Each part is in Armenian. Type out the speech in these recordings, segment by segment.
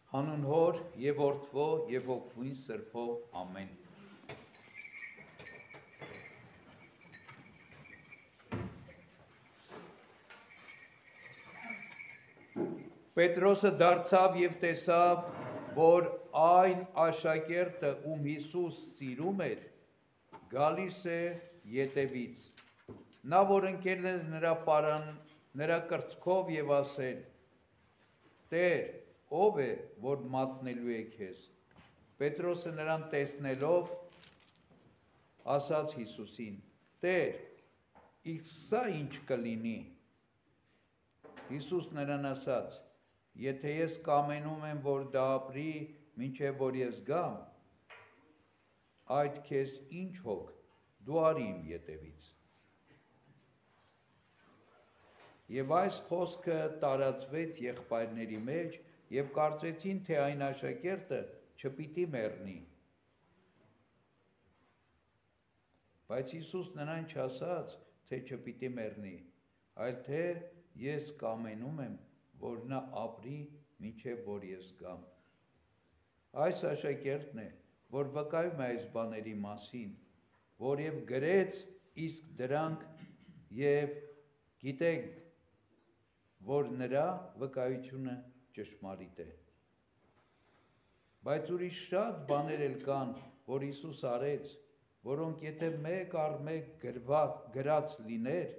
Հանուն հոր և որդվո և ոգվույն սրբո ամեն։ Պետրոսը դարձավ և տեսավ, որ այն աշակերտը, ում Հիսուս սիրում էր, գալիս է ետևից։ Նա, որ ընկել է նրա պարան, նրա կրծքով և ասել. Տեր, ով է, որ մատնելու է քեզ։ Պետրոսը նրան տեսնելով, ասաց Հիսուսին. Տեր, իսկ սա ինչ կլինի։ Հիսուս նրան ասաց. Եթե ես կամենում եմ, որ դա ապրի, մինչև որ ես գամ, այդ քեզ ինչ հոգ, դու արի իմ ետևից։ Եվ այս խոսքը տարածվեց եղբայրների մեջ, և կարծեցին, թե այն աշակերտը չպիտի մեռնի։ Բայց Հիսուս նրան չասաց, թե չպիտի մեռնի, այլ թե ես կամենում եմ, որ նա ապրի, մինչև որ ես գամ։ Այս աշակերտն է, որ վկայում է այս բաների մասին, որ և գրեց, իսկ դրանք և գիտենք, որ նրա վկայությունը ճշմարիտ է։ Բայց ուրիշ շատ բաներ էլ կան, որ Հիսուս արեց, որոնք եթե մեկ առ մեկ գրած լիներ,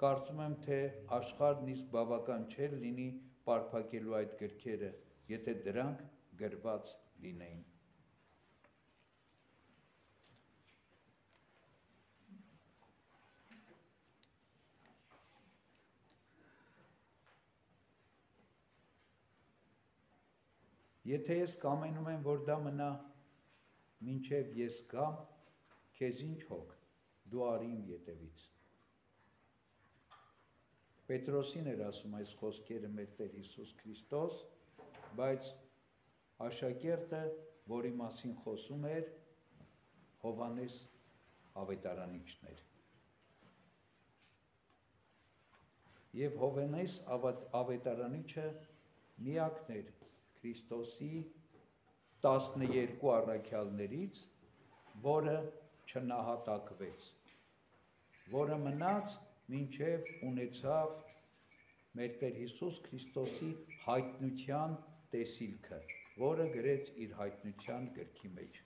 կարծում եմ, թե աշխարհն իսկ բավական չէր լինի պարփակելու այդ գրքերը, եթե դրանք գրված լինեին։ Եթե ես կամենում եմ, որ դա մնա, մինչև ես գամ, քեզ ինչ հոգ, դու արի իմ ետևից։ Պետրոսին էր ասում այս խոսքերը մեր Տեր Հիսուս Քրիստոս, բայց աշակերտը, որի մասին խոսում էր, Հովհաննես ավետարանիչն էր։ Եվ Հովհաննես ավետարանիչը միակն էր Քրիստոսի 12 առաքյալներից, որը չնահատակվեց, որը մնաց մինչև ունեցավ մեր Տեր Հիսուս Քրիստոսի հայտնության տեսիլքը, որը գրեց իր հայտնության գրքի մեջ։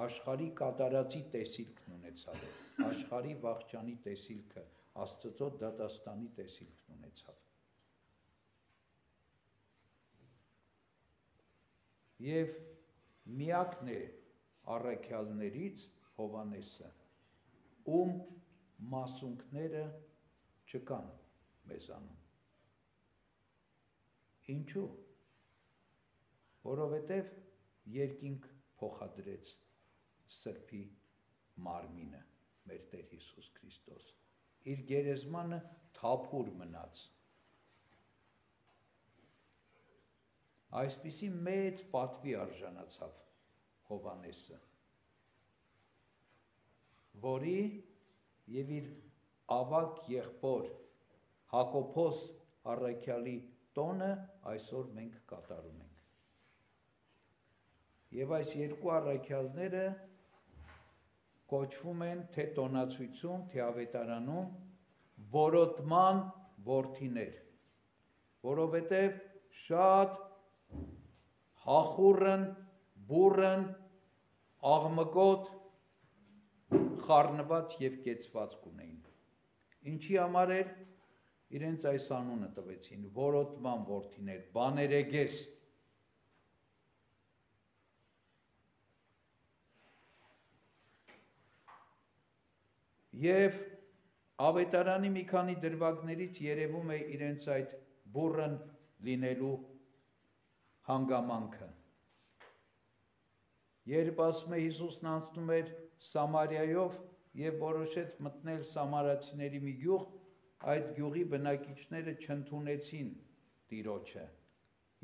Աշխարհի կատարածի տեսիլքն ունեցավ, աշխարհի վախճանի տեսիլքը, Աստծո դատաստանի տեսիլքն ունեցավ։ Եվ միակն է առաքյալներից Հովհաննեսը, ում մասունքները չկան մեզանում։ Ինչու՞։ Որովհետև երկինք փոխադրեց Սրբի մարմինը, մեր Տեր Հիսուս Քրիստոս, իր գերեզմանը թափուր մնաց։ Այսպիսի մեծ պատվի արժանացավ Հովհաննեսը, որի և իր ավագ եղբոր Հակոբոս առաքյալի տոնը այսօր մենք կատարում ենք։ Եվ այս երկու առաքյալները կոչվում են թե տոնացույցում, թե ավետարանում որոտման որդիներ, որովհետև շատ հախուռն, բուռն, աղմկոտ, խառնված և կեցվածք ունեին։ Ինչի համար էր իրենց այս անունը տվեցին, որոտման որդիներ, բաներեգես։ Եվ ավետարանի մի քանի դրվագներից երևում է իրենց այդ բուռն լինելու հանգամանքը։ Երբ ասում է Հիսուսն անցնում էր Սամարիայով և որոշեց մտնել սամարացիների մի գյուղ, այդ գյուղի բնակիչները չընդունեցին Տիրոջը։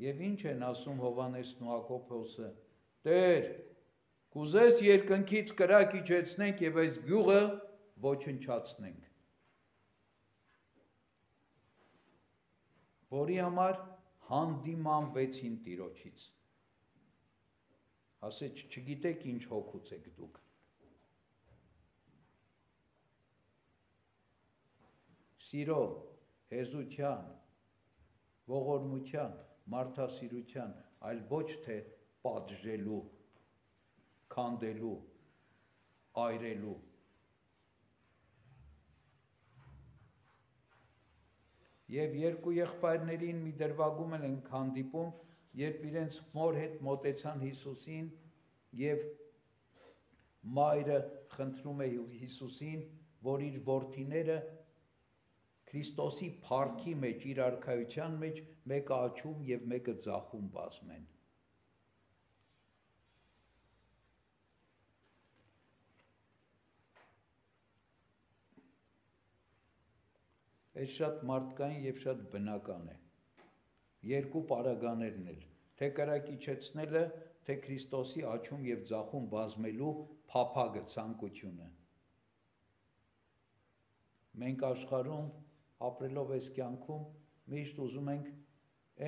Եվ ինչ են ասում Հովհաննեսն ու Հակոբոսը. Տեր, կուզես երկնքից կրակ իջեցնենք և այս գյուղը ոչնչացնենք։ որի համար հանդիմանվեցին Տիրոջից։ Ասեց, չգիտեք ինչ հոգուց եք դուք։ Սիրո, հեզության, ողորմության, մարդասիրության, այլ ոչ թե պատժելու, քանդելու, այրելու։ Եվ երկու եղբայրներին մի դրվագում են հանդիպում, երբ իրենց մոր հետ մոտեցան Հիսուսին և մայրը խնդրում է Հիսուսին, որ իր որդիները Քրիստոսի փառքի մեջ, իր արքայության մեջ մեկը աչում և մեկը ձախում բազմեն։ Այս շատ մարդկային և շատ բնական է։ Երկու պարագաներն էլ, թե կրակիչեցնելը, թե Քրիստոսի աչում և ձախում բազմելու փափագը, ցանկությունը։ Մենք աշխարհում ապրելով այս կյանքում միշտ ուզում ենք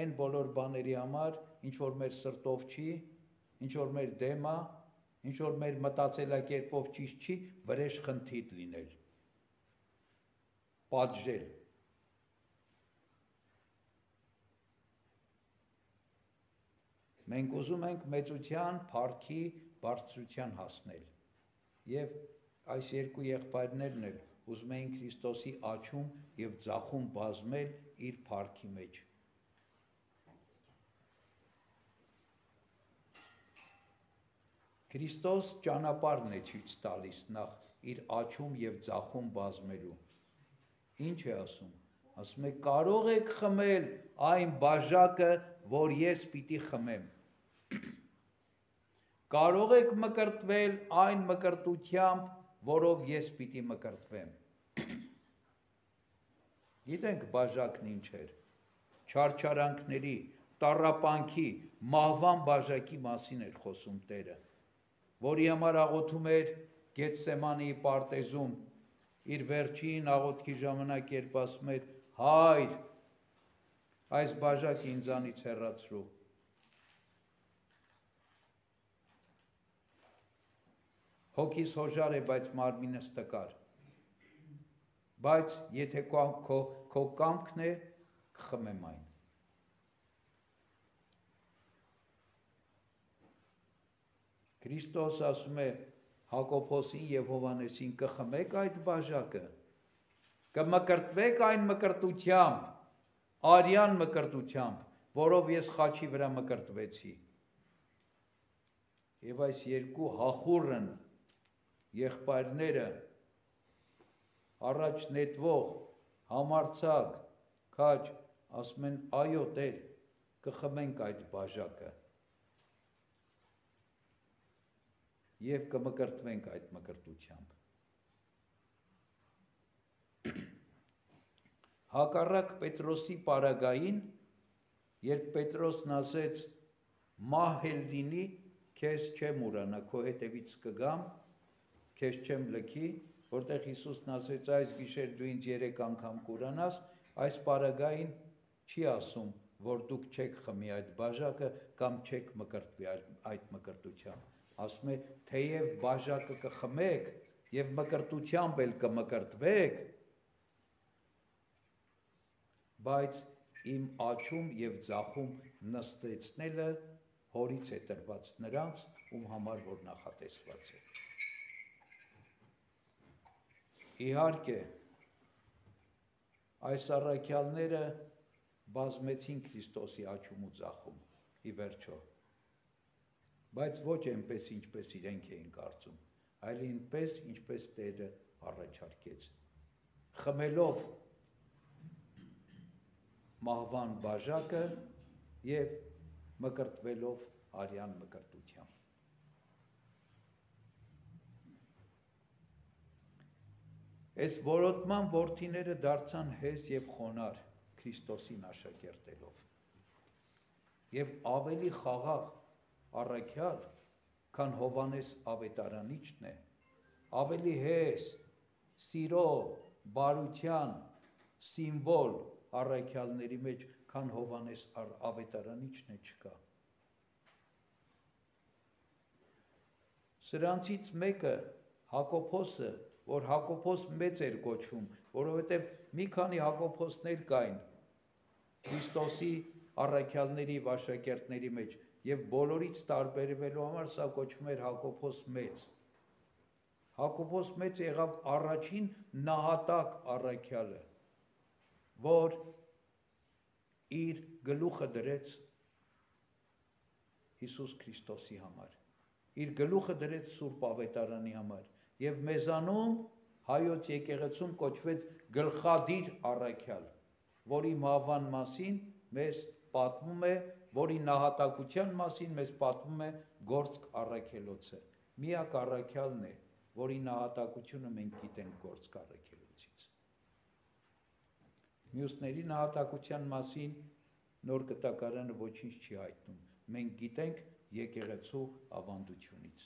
այն բոլոր բաների համար, ինչ որ մեր սրտով չի, ինչ որ մեր դեմ է, ինչ որ մեր մտածելակերպով ճիշտ չի, վրեժ խնդիր լինել, պատժել։ Մենք ուզում ենք մեծության, փառքի, բարձրության հասնել։ Եվ այս երկու եղբայրներն էլ ուզում էին Քրիստոսի աչում և ձախում բազմել իր փառքի մեջ։ Քրիստոս ճանապարհն է ցույց տալիս նախ իր աչում և ձախում բազմելու։ Ինչ է ասում։ Ասում է, կարող եք խմել այն բաժակը, որ ես պիտի խմեմ։ Կարող եք մկրտվել այն մկրտությամբ, որով ես պիտի մկրտվեմ։ Գիտենք բաժակն ինչ էր, չարչարանքների, տառապանքի, մահվան բաժակի մասին էր խոսում Տերը, որի համար աղոթում էր Գեթսեմանի պարտեզում, իր վերջին աղոթքի ժամանակ երբ ասում էր, Հայր, այս բաժակը ինձանից հեռացրու։ Հոգիս հոժար է, բայց մարմինս տկար։ Բայց եթե քո կամքն է, կխմեմ այն։ Քրիստոս ասում է Հակոբոսին և Հովհաննեսին, կխմեք այդ բաժակը, կմկրտվեք այն մկրտությամբ, արյան մկրտությամբ, որով ես խաչի վրա մկրտվեցի։ Եվ այս երկու հախուռն եղբայրները առաջ նետվող, համարձակ, քաջ, ասում են, այո Տեր, կխմենք այդ բաժակը և կմկրտվենք այդ մկրտությամբ։ Հակառակ Պետրոսի պարագային, երբ Պետրոսն ասեց, մահ էլ լինի, քեզ չեմ ուրանա, քո հետևից կգամ, քեզ չեմ լքի, որտեղ Հիսուսն ասեց, այս գիշեր դու ինձ 3 անգամ կուրանաս, այս պարագային չի ասում, որ դուք չեք խմի այդ բաժակը կամ չեք մկրտվի այդ մկրտությամբ։ Ասում է, թեև բաժակը կխմեք և մկրտությամբ էլ կմկրտվեք, բայց իմ աչում և ձախում նստեցնելը հորից է տրված նրանց, ում համար որ նախատեսված է։ Իհարկե, այս առաքյալները բազմեցին Քրիստոսի աչում ու ձախում, ի վերջո, բայց ոչ այնպես, ինչպես իրենք էին կարծում, այլ այնպես, ինչպես Տերը առաջարկեց, խմելով մահվան բաժակը և մկրտվելով արյան մկրտությամբ։ Այս որոտման որդիները դարձան հեզ և խոնար Քրիստոսին աշակերտելով և ավելի խաղաղ առաքյալ, քան Հովհաննես ավետարանիչն է, ավելի հեզ, սիրո, բարության, սիմվոլ առաքյալների մեջ, քան Հովանես ավետարանիչն է չկա։ Սրանցից մեկը Հակոբոսը, որ Հակոբոս մեծ էր կոչվում, որովհետև մի քանի Հակոբոսներ կային Քրիստոսի առաքյալների աշակերտների մեջ, եւ բոլորից տարբերվելու համար սա կոչվում էր Հակոբոս մեծ։ Հակոբոս մեծ եղավ առաջին նահատակ առաքյալը, որ իր գլուխը դրեց Հիսուս Քրիստոսի համար, իր գլուխը դրեց Սուրբ Ավետարանի համար, եւ մեզանում հայոց եկեղեցում կոչվեց գլխադիր առաքյալ, որի մահվան մասին մեզ պատմում է, որի նահատակության մասին մեզ պատմում է Գործք առաքելոցը։ Միակ առաքյալն է, որի նահատակությունը մենք գիտենք Գործք առաքելոցից։ Մյուսների նահատակության մասին Նոր Կտակարանը ոչինչ չի հայտնում։ Մենք գիտենք եկեղեցու ավանդությունից։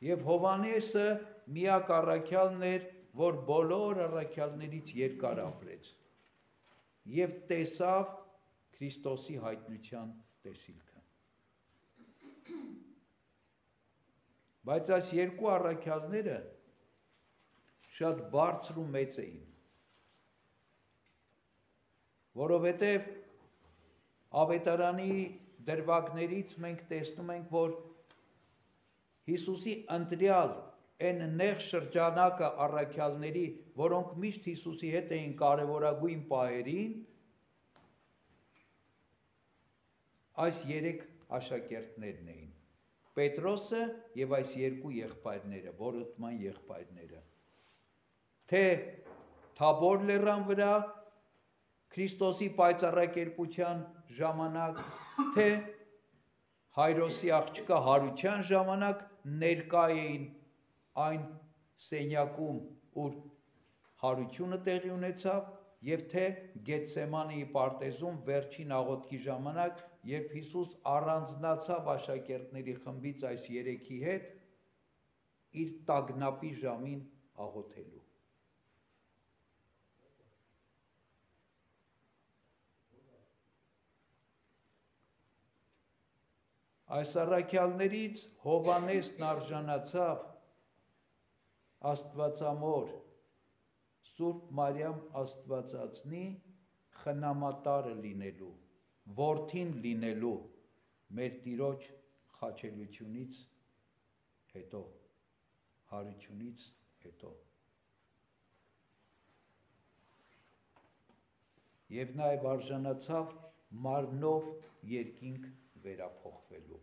Եվ Հովանեսը միակ առաքյալն էր, որ բոլոր առաքյալներից երկար ապրեց եւ տեսավ Քրիստոսի հայտնության տեսիլքը։ Բայց այս երկու առաքյալները շատ բարձր ու մեծ էին, որովհետև ավետարանի դրվագներից մենք տեսնում ենք, որ Հիսուսի ընտրյալ այն նեղ շրջանակը առաքյալների, որոնք միշտ Հիսուսի հետ էին կարևորագույն պահերին, այս երեք աշակերտներն էին. Պետրոսը եւ այս երկու եղբայրները, որոտման եղբայրները, թե Թաբոր լեռան վրա Քրիստոսի պայծառակերպության ժամանակ, թե Հայրոսի աղջկա հարության ժամանակ ներկա էին այն սենյակում, ուր հարությունը տեղի ունեցավ, եւ թե Գեթսեմանի պարտեզում վերջին աղոթքի ժամանակ, երբ Հիսուս առանձնացավ աշակերտների խմբից այս երեքի հետ, իր տագնապի ժամին աղոթելու։ Այս առաքյալներից Հովանեսն արժանացավ Աստվածամոր Սուրբ Մարիամ Աստվածածնի խնամատարը լինելու, որդին լինելու մեր Տիրոջ խաչելությունից հետո, հարությունից հետո։ Եվ նաև արժանացավ մարմնով երկինք վերափոխվելու։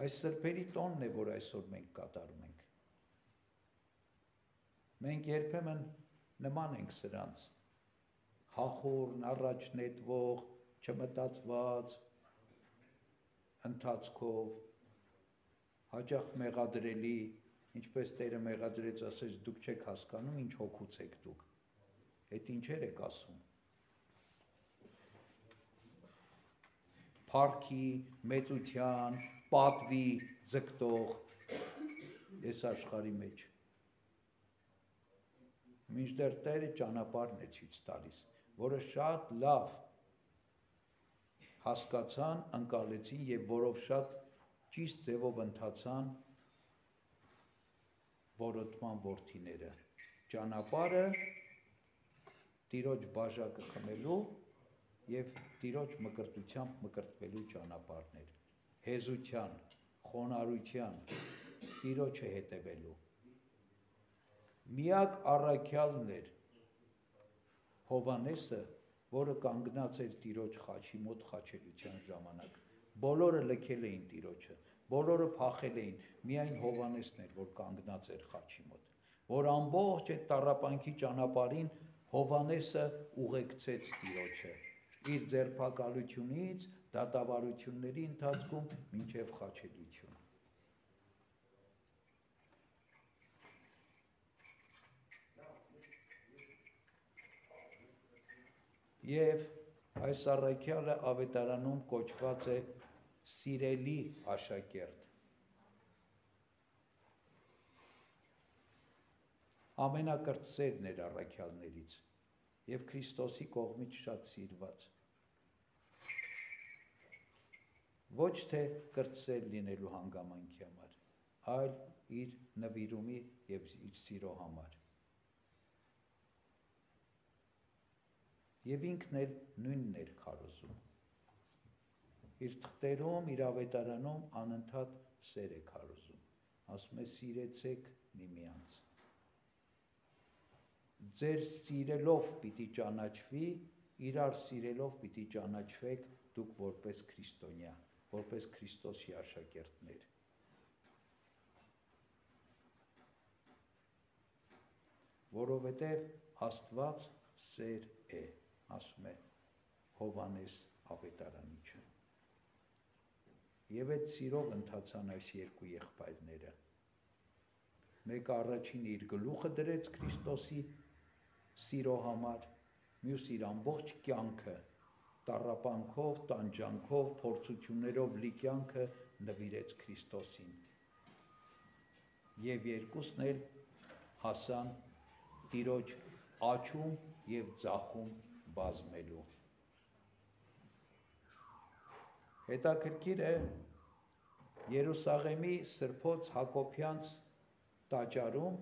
Այս սրբերի տոնն է, որ այսօր մենք կատարում ենք։ Մենք երբեմն նման ենք սրանց, հախուռն, առաջ նետվող, չմտածված, ընթացքով, հաճախ մեղադրելի, ինչպես Տերը մեղադրեց, ասեց, դուք չեք հասկանում, ինչ հոգուց եք դուք, այդ ինչեր եք ասում։ Փառքի, մեծության, պատվի ձգտող այս աշխարհի մեջ։ Մինչդեռ Տերը ճանապարհն է ցույց տալիս, որը շատ լավ հասկացան, ընկալեցին եւ որով շատ ճիշտ ձևով ընթացան որոտման որդիները։ Ճանապարհը Տիրոջ բաժակը խմելու եւ Տիրոջ մկրտությամբ մկրտվելու ճանապարհներ, հեզության, խոնարհության, Տիրոջը հետևելու։ Միակ առաքյալն էր Հովանեսը, որը կանգնած էր Տիրոջ խաչի մոտ խաչելության ժամանակ։ Բոլորը լքել էին Տիրոջը, բոլորը փախել էին, միայն Հովանեսն էր, որ կանգնած էր խաչի մոտ, որ ամբողջ այդ տառապանքի ճանապարհին Հովանեսը ուղեկցեց Տիրոջը իր ձերբակալությունից դատավարությունների ընթացքում մինչև խաչելություն։ Եվ այս առաքյալը ավետարանում կոչված է սիրելի աշակերտ։ ամենակրտսերն էր առաքյալներից եւ Քրիստոսի կողմից շատ սիրված։ Ոչ թե կրտսեր լինելու հանգամանքի համար, այլ իր նվիրումի եւ իր սիրո համար։ Եվ ինքն էլ նույնն էր քարոզում։ Իր թղթերում, իր ավետարանում անընդհատ սեր է քարոզում։ Ասում է սիրեցեք միմյանց։ Ձեր սիրելով պիտի ճանաչվի, իրար սիրելով պիտի ճանաչվեք դուք որպես քրիստոնյա, որպես Քրիստոսի աշակերտներ։ Որովհետև Աստված սեր է, ասում է Հովհաննես ավետարանիչը։ Եվ այդ սիրով ընթացան այս երկու եղբայրները։ Մեկը առաջինը իր գլուխը դրեց Քրիստոսի սիրո համար, մյուս իր ամբողջ կյանքը, տառապանքով, տանջանքով, փորձություններով լի կյանքը նվիրեց Քրիստոսին։ Եվ երկուսն էլ հասան Տիրոջ աչում եւ ձախում բազմելու։ Հետաքրքիր է Երուսաղեմի Սրբոց Հակոբյանց տաճարում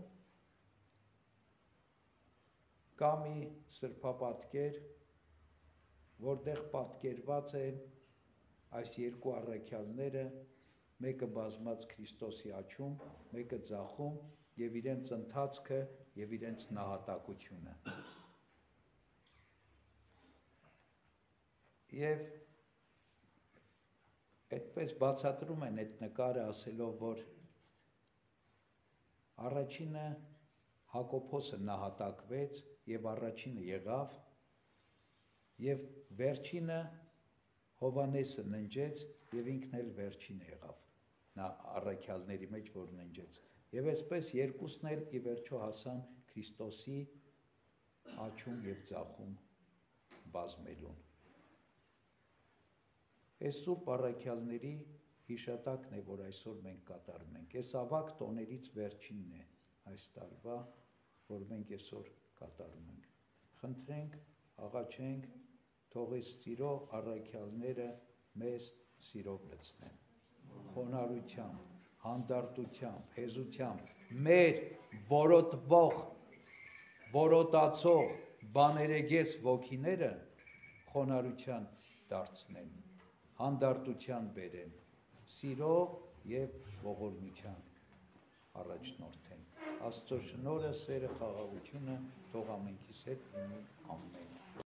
կա մի սրբապատկեր, որտեղ պատկերված են այս երկու առաքյալները, մեկը բազմած Քրիստոսի աջում, մեկը ձախում եւ իրենց ընթացքը եւ իրենց նահատակությունը։ Եվ այդպես բացատրում են այդ նկարը ասելով, որ առաջինը Հակոբոսը նահատակվեց եւ առաջինը եղավ եւ վերջինը Հովհաննեսը ննջեց եւ ինքն էլ վերջինը եղավ նա առաքյալների մեջ որ ննջեց եւ այսպես երկուսն էլ ի վերջո հասան Քրիստոսի աջում եւ ձախում բազմելուն։ Այս սուրբ առաքյալների հիշատակն է, որ այսօր մենք կատարում ենք։ Այս ավագ տոներից վերջինն է այս տարվա, որ մենք այսօր կատարում ենք։ Խնդրենք, աղաչենք, թող այս սիրո առաքյալները մեզ սիրով լցնեն։ Խոնարհությամբ, հանդարտությամբ, հեզությամբ մեր որոտվող, որոտացող բաներեգես ոգիները խոնարհության դարձնեն, հանդարտության բերեն, սիրով եւ ողորմության առաջնորդեն։ Աստծո շնորհը, սերը, խաղաղությունը թող ամենքիս հետ լինի, ամեն։